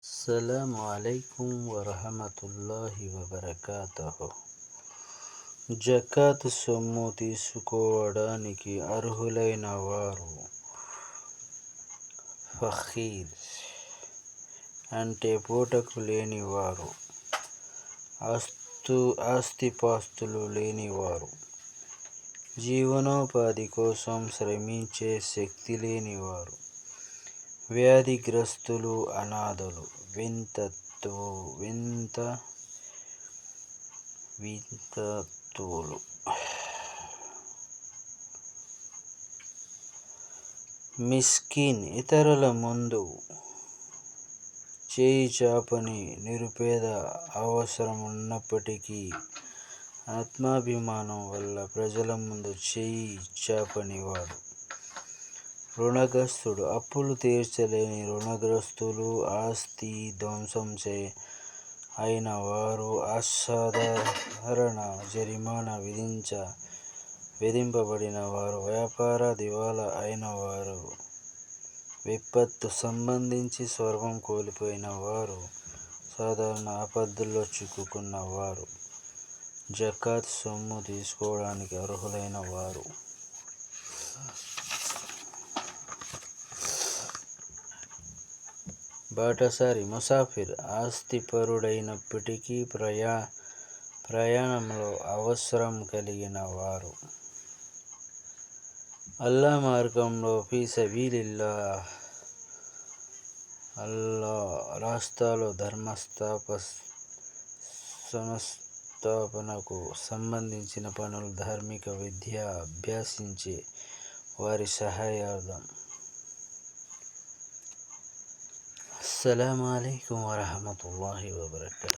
అస్సలాము అలైకుం వరహమతుల్లాహి వబరకాతుహు. జకాత్ సొమ్ము తీసుకోవడానికి అర్హులైన వారు ఫఖీర్ అంటే పూటకు లేనివారు, ఆస్తిపాస్తులు లేనివారు, జీవనోపాధి కోసం శ్రమించే శక్తి లేనివారు, వ్యాధిగ్రస్తులు, అనాథలు, వితంతువులు, మిస్కీన్ ఇతరుల ముందు చేయి చాపని నిరుపేద, అవసరం ఉన్నప్పటికీ ఆత్మాభిమానం వల్ల ప్రజల ముందు చేయి చాపనివాడు, రుణగ్రస్తుడు అప్పులు తీర్చలేని రుణగ్రస్తులు, ఆస్తి ధ్వంసం అయిన వారు, అసాధారణ జరిమానా విధింపబడిన వారు, వ్యాపార దివాలా అయిన వారు, విపత్తు సంభవించి సర్వం కోల్పోయిన వారు, సాధారణ ఆపదల్లో చిక్కుకున్న వారు జకాత్ సొమ్ము తీసుకోవడానికి అర్హులైన వారు. బాటసారి ముసాఫిర్ ఆస్తిపరుడైనప్పటికీ ప్రయాణంలో అవసరం కలిగిన వారు, అల్లా మార్గంలో ఫీ సబీలిల్లాహ్ రాస్తాలో ధర్మ సంస్థాపనకు సంబంధించిన పనులు, ధార్మిక విద్య అభ్యసించే వారి సహాయార్థం. అస్సలాము అలైకుం వరహమతుల్లాహి వబరకాతుహు.